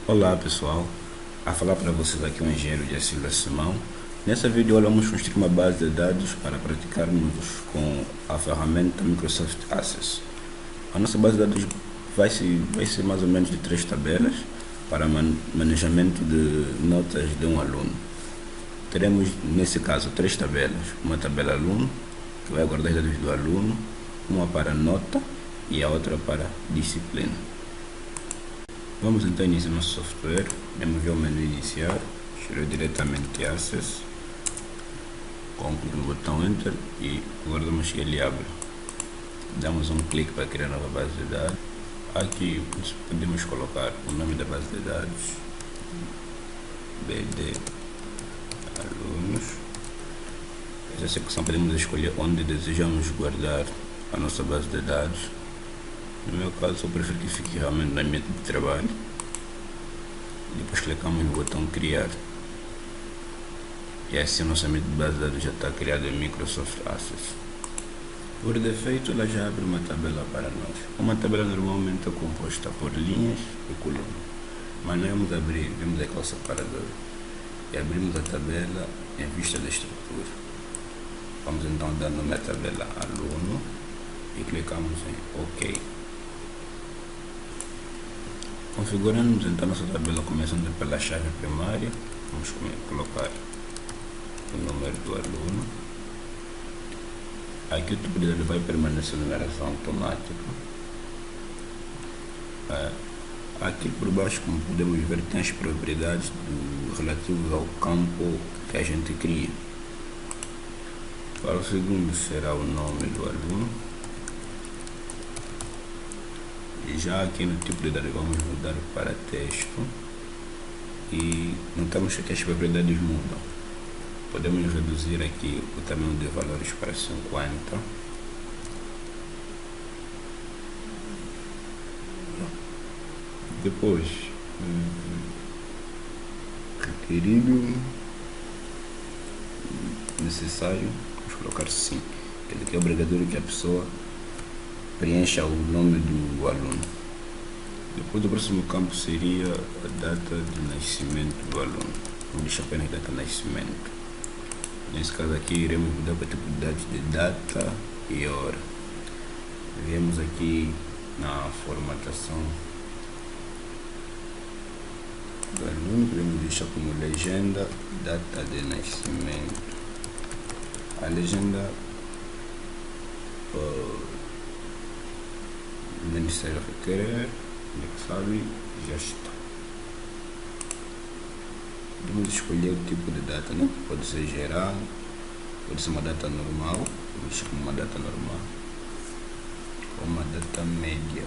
Olá pessoal, a falar para vocês aqui o engenheiro de Silva Simão. Nessa vídeo vamos construir uma base de dados para praticarmos com a ferramenta Microsoft Access. A nossa base de dados vai ser mais ou menos de 3 tabelas para manejamento de notas de um aluno. Teremos nesse caso 3 tabelas, uma tabela aluno, que vai guardar os dados do aluno, uma para nota e a outra para disciplina. Vamos então iniciar nosso software. Vamos ver o menu iniciar, escolher diretamente Access, clique no botão Enter e aguardamos que ele abra. Damos um clique para criar nova base de dados. Aqui podemos colocar o nome da base de dados, BD alunos. Nessa secção podemos escolher onde desejamos guardar a nossa base de dados. No meu caso, eu prefiro que fique realmente no ambiente de trabalho. Depois clicamos no botão criar. E assim o nosso ambiente de base de dados já está criado em Microsoft Access. Por defeito, ela já abre uma tabela para nós. Uma tabela normalmente é composta por linhas e colunas. Mas nós vamos aqui ao separador e abrimos a tabela em vista da estrutura. Vamos então dar nome à tabela aluno e clicamos em OK. Configuramos então nossa tabela começando pela chave primária. Vamos colocar o número do aluno. Aqui o tipo de dado vai permanecer numeração automática. Aqui por baixo, como podemos ver, tem as propriedades relativas ao campo que a gente cria. Para o segundo será o nome do aluno. E já aqui no tipo de dado vamos mudar para texto e notamos que as propriedades mudam. Podemos reduzir aqui o tamanho de valores para 50. Depois, requerido necessário, vamos colocar sim. Quer dizer que é obrigatório que a pessoa preencha o nome do aluno. Depois o próximo campo seria a data de nascimento do aluno. Vamos deixar apenas data de nascimento. Nesse caso aqui iremos mudar para o tipo de data e hora. Vemos aqui na formatação do aluno, podemos deixar como legenda data de nascimento. A legenda o Ministério requerer, anexado, já está. Vamos escolher o tipo de data, né? Pode ser geral, pode ser uma data normal, vamos deixar como uma data normal, ou uma data média.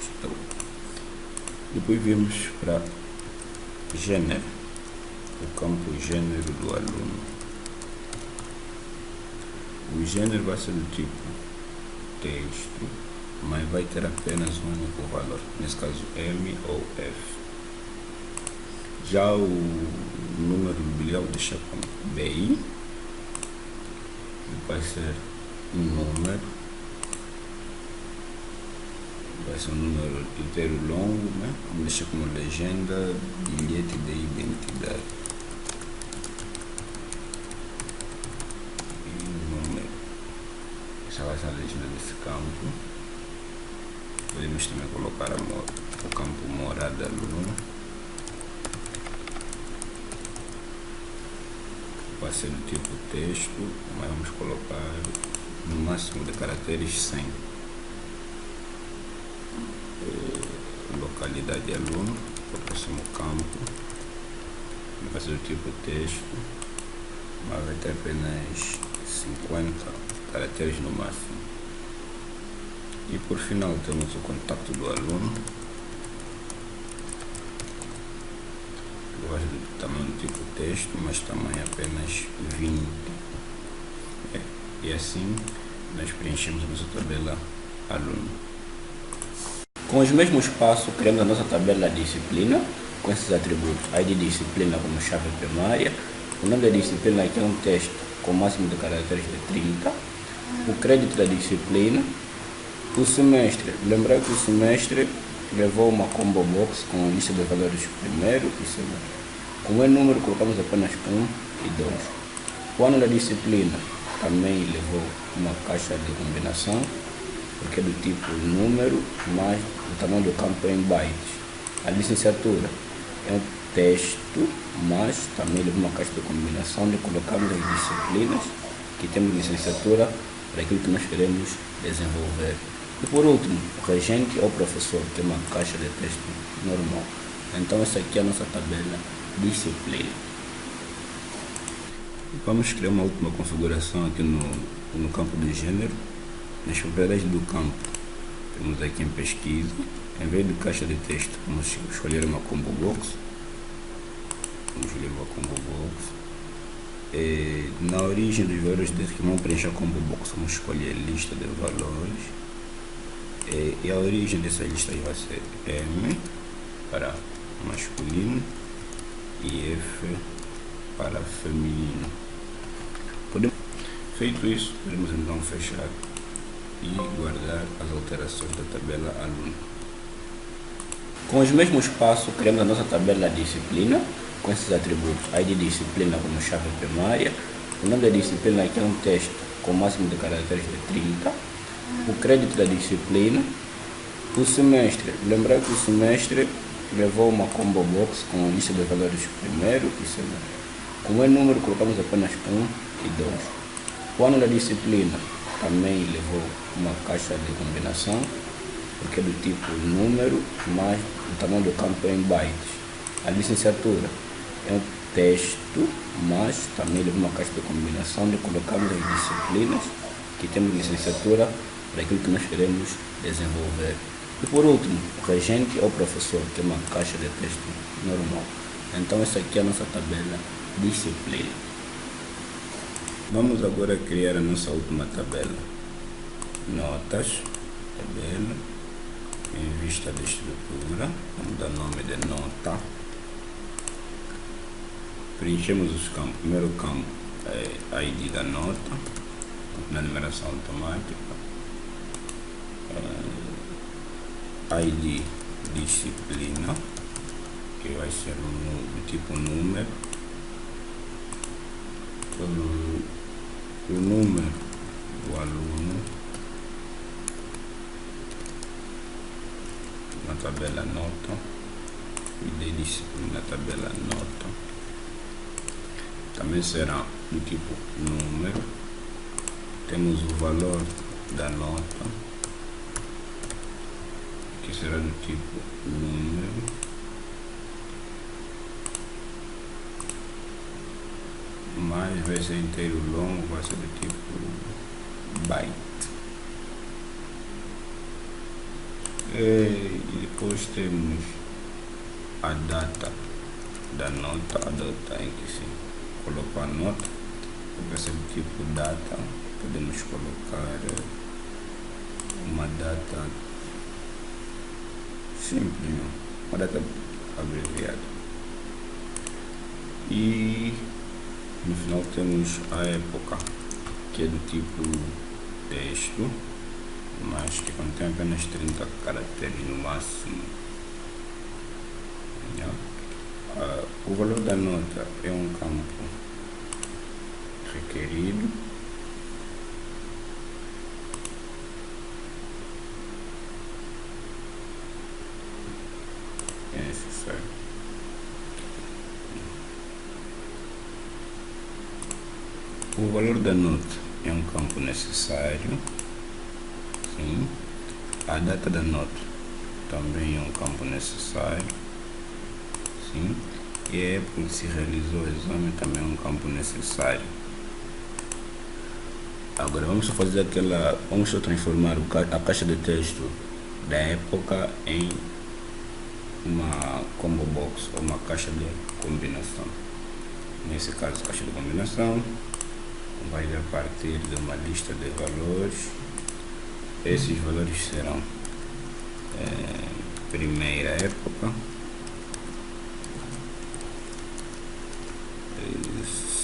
Estou. Depois vamos para gênero, o campo gênero do aluno. O gênero vai ser do tipo texto, mas vai ter apenas um único valor, nesse caso M ou F. Já o número do bilhão deixa como BI, vai ser um número, vai ser um número inteiro longo, né? Vamos deixar como legenda bilhete de identidade. Essa vai ser a legenda desse campo. Podemos também colocar o campo morada aluno. Vai ser do tipo texto, mas vamos colocar no máximo de caracteres 100. Localidade aluno, o próximo campo, vai ser do tipo texto, mas vai ter apenas 50 caracteres no máximo. E por final temos o contato do aluno, gosto do tamanho do tipo texto, mas tamanho apenas 20. E assim nós preenchemos a nossa tabela aluno. Com os mesmos passos, criamos a nossa tabela disciplina com esses atributos: ID disciplina como chave primária, o nome da disciplina aqui é um texto com máximo de caracteres de 30, o crédito da disciplina, o semestre. Lembrar que o semestre levou uma combo box com a lista de valores primeiro e segundo. Como é número, colocamos apenas 1 e 2. O ano da disciplina também levou uma caixa de combinação, porque é do tipo número, mais o tamanho do campo em bytes. A licenciatura é um texto, mas também levou uma caixa de combinação onde colocamos as disciplinas que temos licenciatura para aquilo que nós queremos desenvolver. E por último, o regente ou professor, que é uma caixa de texto normal. Então essa aqui é a nossa tabela disciplina. Vamos criar uma última configuração aqui no campo do gênero. Nas propriedades do campo, temos aqui em pesquisa, em vez de caixa de texto, vamos escolher uma combo box. Vamos escolher uma combo box. Na origem dos valores que vão preencher a combo box, vamos escolher lista de valores. E a origem dessa lista vai ser M para masculino e F para feminino. Feito isso, podemos então fechar e guardar as alterações da tabela aluno. Com os mesmos passos, criamos a nossa tabela disciplina com esses atributos: ID disciplina como chave primária, o nome da disciplina aqui é um texto com máximo de caracteres de 30, o crédito da disciplina, o semestre. Lembrar que o semestre levou uma combo box com a lista de valores primeiro e segundo. Como é número, colocamos apenas 1 e 2. O ano da disciplina também levou uma caixa de combinação, porque é do tipo número, mais o tamanho do campo em bytes. A licenciatura é um texto, mas também levou uma caixa de combinação onde colocamos as disciplinas que temos licenciatura para aquilo que nós queremos desenvolver. E por último, o regente ou professor, que é uma caixa de texto normal. Então essa aqui é a nossa tabela disciplina. Vamos agora criar a nossa última tabela. Notas, tabela, em vista de estrutura, vamos dar nome de nota. Preenchemos os campos. Primeiro campo é ID da nota, na numeração automática. ID disciplina, que vai ser do tipo número. O número do aluno na tabela nota e de disciplina na tabela nota. Também será do tipo número. Temos o valor da nota, que será do tipo número. Mas vai ser inteiro longo, vai ser do tipo byte. E depois temos a data da nota, a data em que se colocou a nota, vai ser do tipo data. Podemos colocar uma data simples, uma data abreviada. E no final temos a época, que é do tipo texto, mas que contém apenas 30 caracteres no máximo. O valor da nota é um campo requerido. É necessário. O valor da nota é um campo necessário. Sim. A data da nota também é um campo necessário. Sim. E a época que se realizou o exame também é um campo necessário. Agora vamos só fazer vamos só transformar a caixa de texto da época em uma combo box ou uma caixa de combinação. Nesse caso, caixa de combinação vai a partir de uma lista de valores. Esses valores serão primeira época,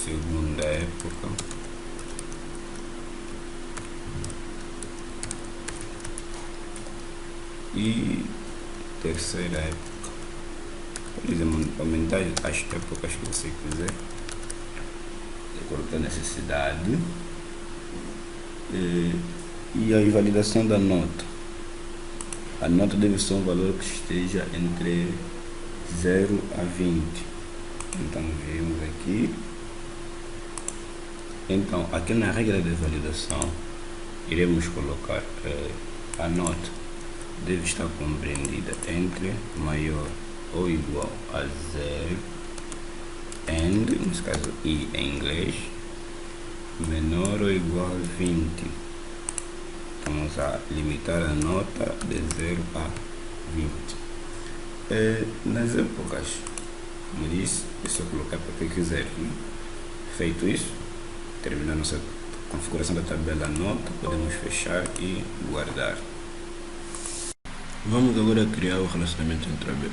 segunda época, e terceira época. Pode aumentar as épocas que você quiser, de acordo com a necessidade. E a invalidação da nota. A nota deve ser um valor que esteja entre 0 a 20. Então vemos aqui. Então aqui na regra de validação iremos colocar a nota deve estar compreendida entre maior ou igual a 0 and, nesse caso I em inglês, menor ou igual a 20. Vamos a limitar a nota de 0 a 20. Nas épocas, como disse, é só colocar para quem quiser. Feito isso, terminar a nossa configuração da tabela nota, podemos fechar e guardar. Vamos agora criar o relacionamento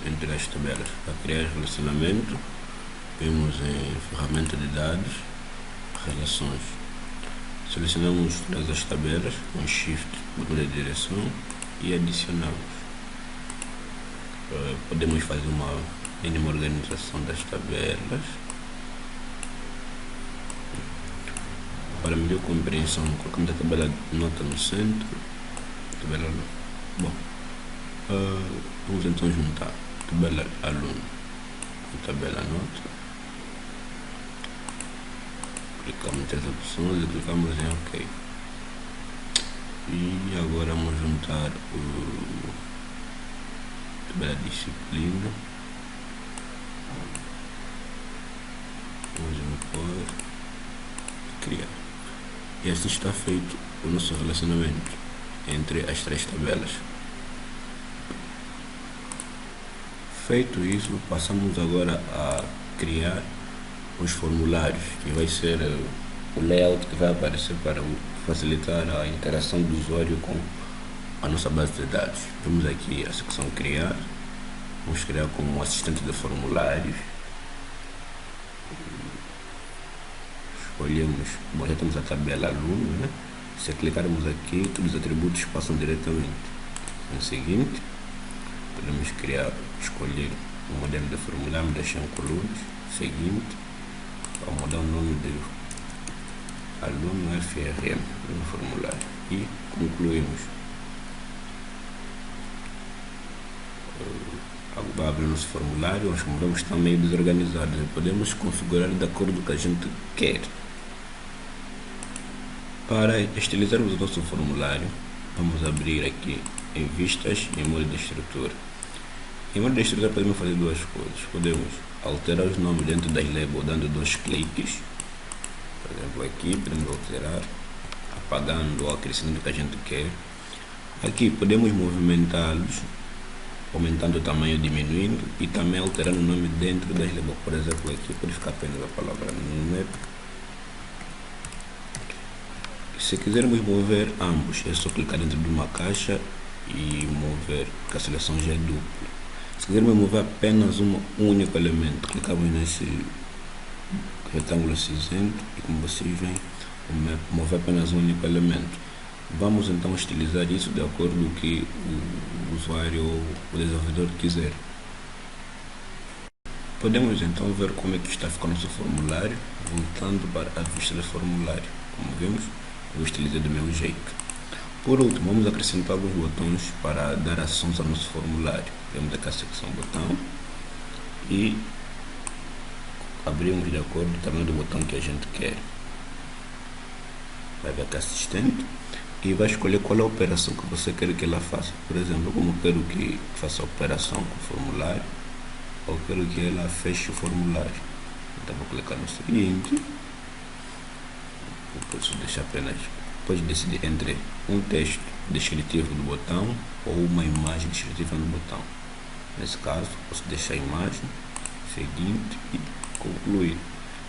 entre as tabelas. Para criar relacionamento, vemos em ferramenta de dados, relações. Selecionamos todas as tabelas com Shift, botão de direção e adicionamos. Podemos fazer uma mínima organização das tabelas. Para melhor compreensão, colocamos a tabela nota no centro. Vamos então juntar tabela aluno e tabela nota. Clicamos nessas opções e clicamos em OK. E agora vamos juntar a tabela disciplina. Vamos impor, criar. E assim está feito o nosso relacionamento entre as três tabelas. Feito isso, passamos agora a criar os formulários, que vai ser o layout que vai aparecer para facilitar a interação do usuário com a nossa base de dados. Vamos aqui a secção criar, vamos criar como assistente de formulários. Escolhemos, já temos a tabela aluno, né? Se clicarmos aqui, todos os atributos passam diretamente. No seguinte, podemos escolher o modelo de formulário, deixar em colunas. Seguinte, vamos mudar o nome de aluno FRM no formulário e concluímos. Agora abre o nosso formulário, os formulários estão meio desorganizados e podemos configurar de acordo com o que a gente quer. Para estilizarmos o nosso formulário, vamos abrir aqui em vistas e em modo de estrutura. Em modo de estrutura podemos fazer duas coisas. Podemos alterar os nomes dentro das labels dando 2 cliques. Por exemplo, aqui podemos alterar apagando ou acrescentando o que a gente quer. Aqui podemos movimentá-los, aumentando o tamanho, diminuindo, e também alterando o nome dentro das labels. Por exemplo, aqui pode ficar apenas a palavra número. Se quisermos mover ambos, é só clicar dentro de uma caixa e mover, porque a seleção já é dupla. Se quisermos mover apenas um único elemento, clicamos nesse retângulo cinzento e, como vocês veem, mover apenas um único elemento. Vamos então estilizar isso de acordo com o que o usuário ou o desenvolvedor quiser. Podemos então ver como é que está ficando o nosso formulário, voltando para a vista do formulário. Como vemos, eu estilizei do meu jeito. Por último, vamos acrescentar alguns botões para dar ações ao nosso formulário. Temos aqui a secção botão e abrimos de acordo com o tamanho do botão que a gente quer. Vai ver aqui assistente e vai escolher qual é a operação que você quer que ela faça. Por exemplo, como quero que faça a operação com o formulário, ou quero que ela feche o formulário. Então vou clicar no seguinte. Eu posso deixar apenas, pode decidir entre um texto descritivo do botão ou uma imagem descritiva no botão. Nesse caso, posso deixar a imagem, seguinte e concluir.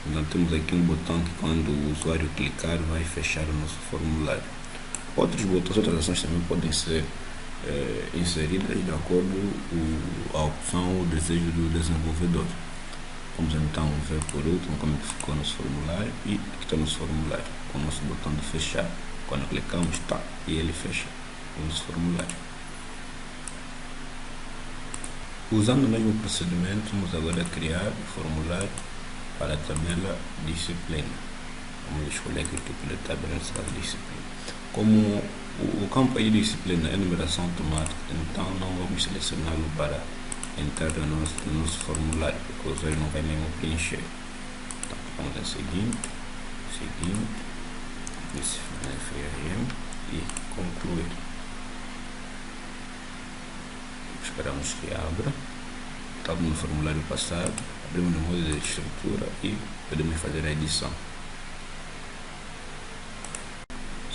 Então temos aqui um botão que quando o usuário clicar vai fechar o nosso formulário. Outros botões, outras ações também podem ser inseridas de acordo com a opção ou desejo do desenvolvedor. Vamos então ver por último como ficou nosso formulário e aqui está o nosso formulário com o nosso botão de fechar. Quando clicamos, e ele fecha o nosso formulário. Usando o mesmo procedimento, vamos agora criar o formulário para a tabela disciplina. Vamos escolher aqui o tipo de tabela, nesse caso disciplina. Como o campo aí de disciplina é numeração automática, então não vamos selecioná-lo para entrar no nosso formulário, porque o usuário não vai mesmo preencher. Então, vamos em seguinte, FRM e concluir. Esperamos que abra. Estava no formulário passado, abrimos no modo de estrutura e podemos fazer a edição.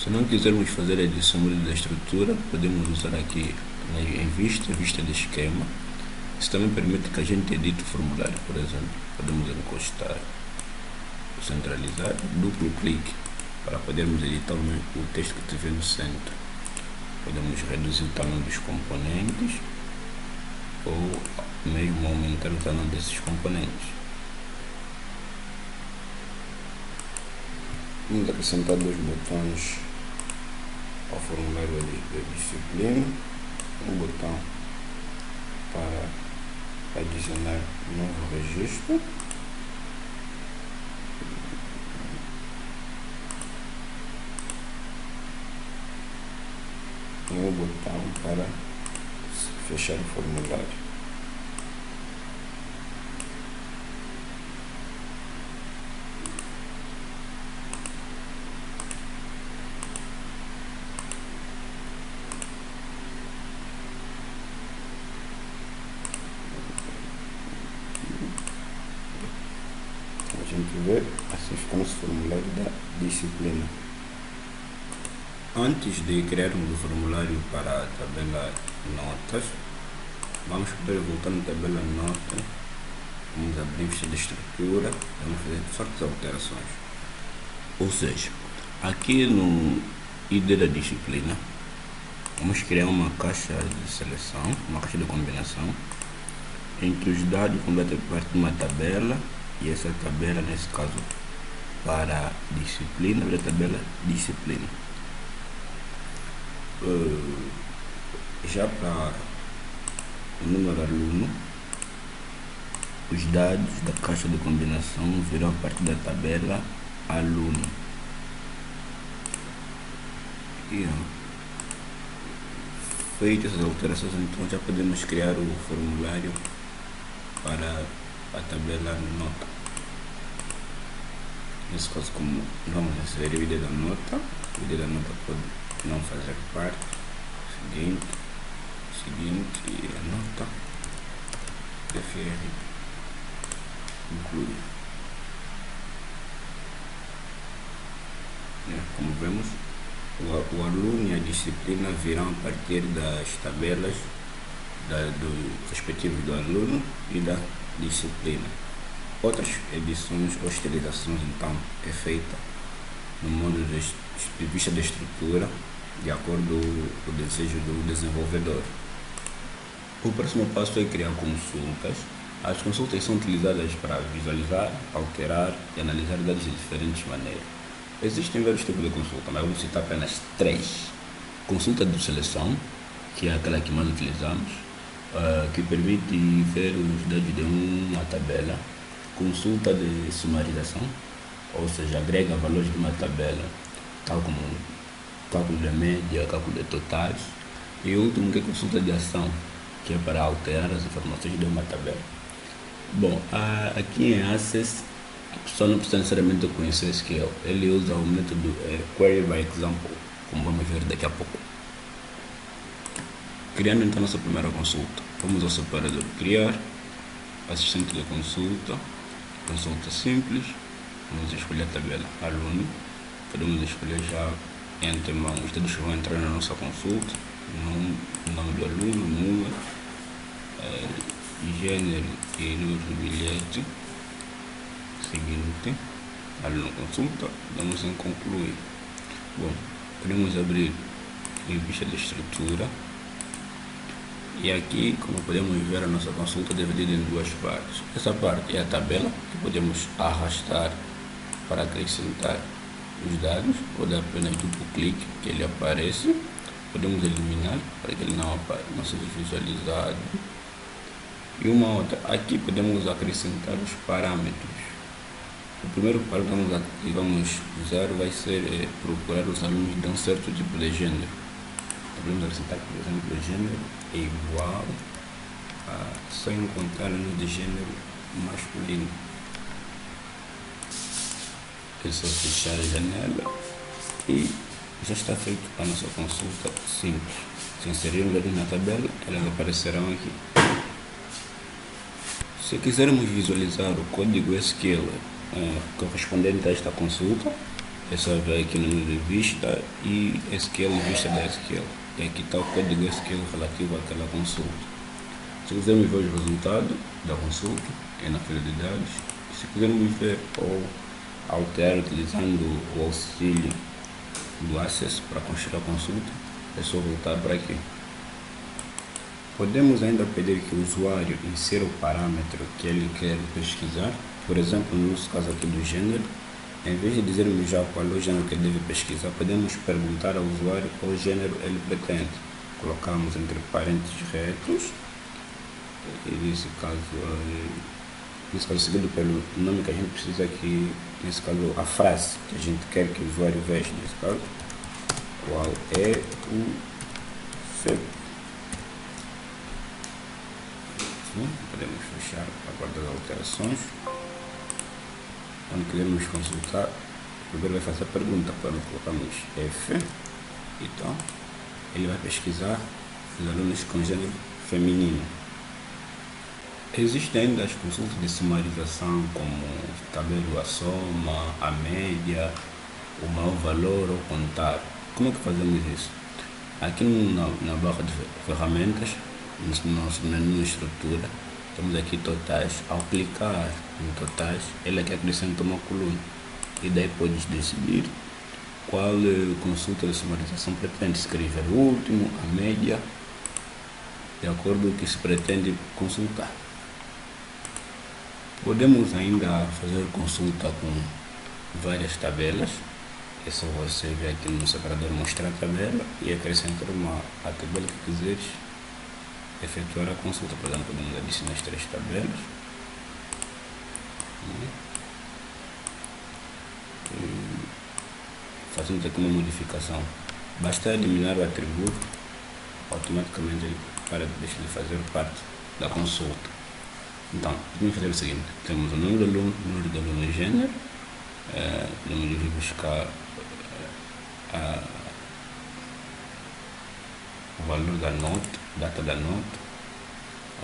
Se não quisermos fazer a edição no modo da estrutura, podemos usar aqui em vista de esquema. Isso também permite que a gente edite o formulário, por exemplo. Podemos encostar, centralizar, duplo clique para podermos editar o texto que tiver no centro. Podemos reduzir o tamanho dos componentes ou mesmo aumentar o tamanho desses componentes. Vamos acrescentar dois botões ao formulário de disciplina. Um botão para adicionar novo registro. E um botão para fechar o formulário. A gente vê, assim fica nosso formulário da disciplina. Antes de criarmos o formulário para a tabela notas, vamos poder voltar na tabela notas, vamos abrir vista de estrutura, vamos fazer certas alterações. Ou seja, aqui no ID da disciplina, vamos criar uma caixa de seleção, uma caixa de combinação, entre os dados quando parte de uma tabela, e essa tabela, nesse caso, para disciplina, a tabela disciplina. Já para o número aluno, os dados da caixa de combinação virão a partir da tabela aluno. E, feitas as alterações, então já podemos criar o formulário para a tabela nota. Nesse caso, como vamos inserir o ID da nota, o ID da nota pode não fazer parte. Seguinte e a nota FR inclui. Como vemos, o aluno e a disciplina virão a partir das tabelas do respectivo do aluno e da disciplina. Outras edições ou estilizações então é feita no modo de vista da estrutura, de acordo com o desejo do desenvolvedor. O próximo passo é criar consultas. As consultas são utilizadas para visualizar, alterar e analisar dados de diferentes maneiras. Existem vários tipos de consulta, mas vamos citar apenas 3. Consulta de seleção, que é aquela que mais utilizamos, que permite ver os dados de uma tabela. Consulta de sumarização, ou seja, agrega valores de uma tabela, tal como cálculo de média, cálculo de totais. E o último, que é consulta de ação, que é para alterar as informações de uma tabela. Bom, aqui em Access, a pessoa não precisa necessariamente conhecer SQL. Ele usa o método Query by Example, como vamos ver daqui a pouco. Criando então nossa primeira consulta, vamos ao separador Criar, assistente de consulta, consulta simples, vamos escolher a tabela aluno, podemos escolher já em antemão os dados que vão entrar na nossa consulta, nome do aluno, número, gênero e número do bilhete. Seguinte, aluno consulta, damos em concluir. Bom, podemos abrir em vista de estrutura. E aqui, como podemos ver, a nossa consulta é dividida em duas partes. Essa parte é a tabela, que podemos arrastar para acrescentar os dados, ou dar apenas duplo clique que ele aparece. Podemos eliminar para que ele não seja visualizado. E uma outra, aqui podemos acrescentar os parâmetros. O primeiro parâmetro que vamos usar vai ser procurar os alunos de um certo tipo de gênero. Podemos acrescentar, por exemplo, o gênero é igual a só encontrar alunos de gênero masculino. É só fechar a janela e já está feito a nossa consulta simples. Se inserirmos ali na tabela, elas aparecerão aqui. Se quisermos visualizar o código SQL correspondente a esta consulta, é só ver aqui no menu de vista e SQL vista da SQL. E aqui está o código SQL relativo àquela consulta. Se quisermos ver os resultados da consulta, é na fila de dados. Se quisermos ver ou alterar utilizando o auxílio do Access para construir a consulta, é só voltar para aqui. Podemos ainda pedir que o usuário insira o parâmetro que ele quer pesquisar. Por exemplo, no nosso caso aqui do gênero, em vez de dizermos já qual é o gênero que ele deve pesquisar, podemos perguntar ao usuário qual gênero ele pretende. Colocamos entre parênteses retos, e nesse caso seguido pelo nome que a gente precisa aqui, nesse caso a frase que a gente quer que o usuário veja, nesse caso, qual é o seu. Podemos fechar a guarda das alterações. Quando queremos consultar, primeiro vai fazer a pergunta. Quando colocamos F, então ele vai pesquisar os alunos com gênero feminino. Existem ainda as consultas de sumarização, como tabela, a soma, a média, o maior valor ou contar. Como é que fazemos isso? Aqui na barra de ferramentas, no nosso menu estrutura, temos aqui totais. Ao clicar em totais, ele aqui acrescenta uma coluna e daí podes decidir qual consulta de sumarização pretende escrever, o último, a média, de acordo com o que se pretende consultar. Podemos ainda fazer consulta com várias tabelas. É só você vir aqui no separador mostrar a tabela e acrescentar a tabela que quiseres efetuar a consulta. Por exemplo, podemos adicionar as 3 tabelas. Fazemos aqui uma modificação. Basta eliminar o atributo, automaticamente ele deixa de fazer parte da consulta. Então, vamos fazer o seguinte: temos o número do aluno e gênero. Vamos buscar o valor da nota, data da nota.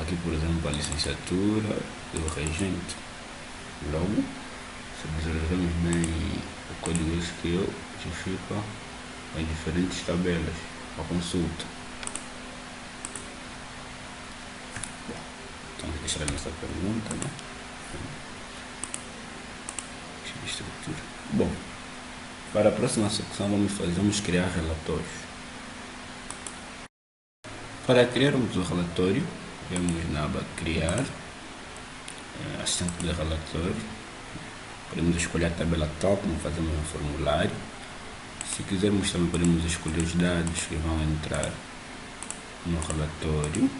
Aqui, por exemplo, a licenciatura e o regente. Logo, se visualizarmos bem o código SQL, justifica as diferentes tabelas a consulta. Então, vamos deixar a nossa pergunta, né? Estrutura. Bom, para a próxima secção vamos criar relatórios. Para criarmos o relatório, vamos na aba criar, assistente de relatório. Podemos escolher a tabela tal como fazemos no formulário. Se quisermos também podemos escolher os dados que vão entrar no relatório.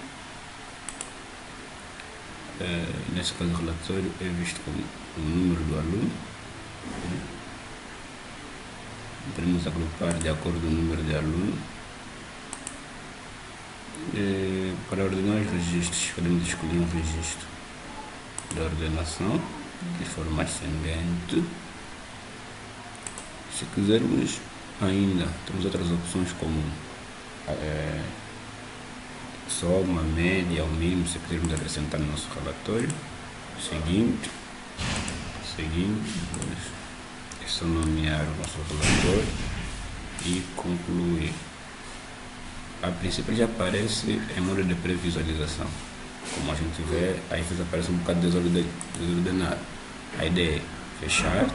Nesse caso o relatório é visto como o número do aluno. Podemos agrupar de acordo com o número de aluno. Para ordenar os registros, podemos escolher um registro da ordenação de forma ascendente. Se quisermos ainda, temos outras opções como soma, média, o mínimo, se quisermos acrescentar no nosso relatório. Seguinte, é só nomear o nosso relatório e concluir. A princípio já aparece em modo de pré-visualização. Como a gente vê, aí aparece um bocado desordenado. A ideia é fechar,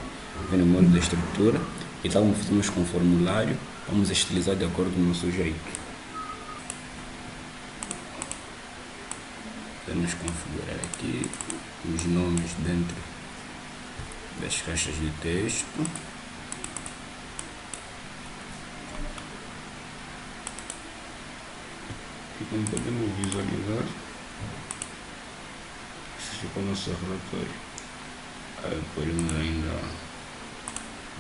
ver no modo de estrutura e tal como fizemos com o formulário, vamos estilizar de acordo com o nosso jeito. Vamos configurar aqui os nomes dentro das caixas de texto. E como podemos visualizar, ficou o nosso relatório. Podemos ainda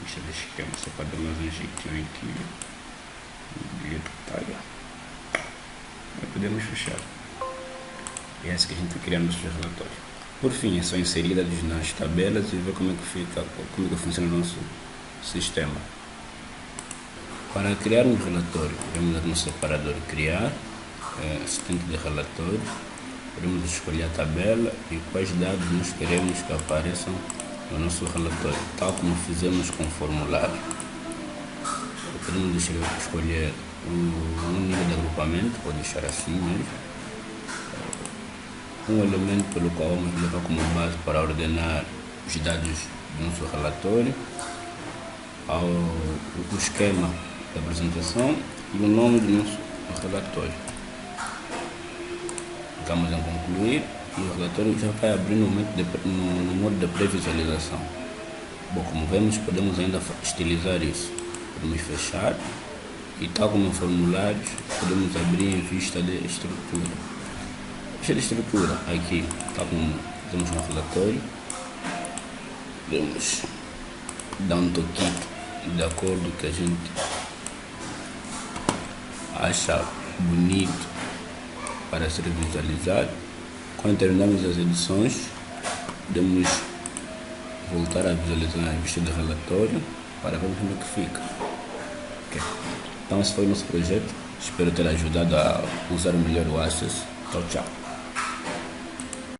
lista de esquema, só para dar mais um jeitinho aqui de detalhe. Podemos fechar. E é assim que a gente vai criar nosso relatório. Por fim, é só inserir dados nas tabelas e ver como é que fica, como é que funciona o nosso sistema. Para criar um relatório, vamos no separador criar, assistente de relatório, podemos escolher a tabela e quais dados nós queremos que apareçam no nosso relatório, tal como fizemos com o formulário. Podemos escolher um nível de agrupamento, pode deixar assim mesmo. Um elemento pelo qual vamos levar como base para ordenar os dados do nosso relatório, o esquema da apresentação e o nome do nosso relatório. Clicamos em concluir e o relatório já vai abrir no modo de pré-visualização. Bom, como vemos, podemos ainda estilizar isso. Podemos fechar e, tal como em formulários, podemos abrir em vista de estrutura. Vista de estrutura, aqui, tal como temos no relatório, podemos dar um toquito de acordo com o que a gente acha bonito para ser visualizado. Quando terminamos as edições, podemos voltar a visualizar a vista do relatório para ver como é que fica. Okay. Então esse foi o nosso projeto. Espero ter ajudado a usar melhor o Access. Tchau, tchau.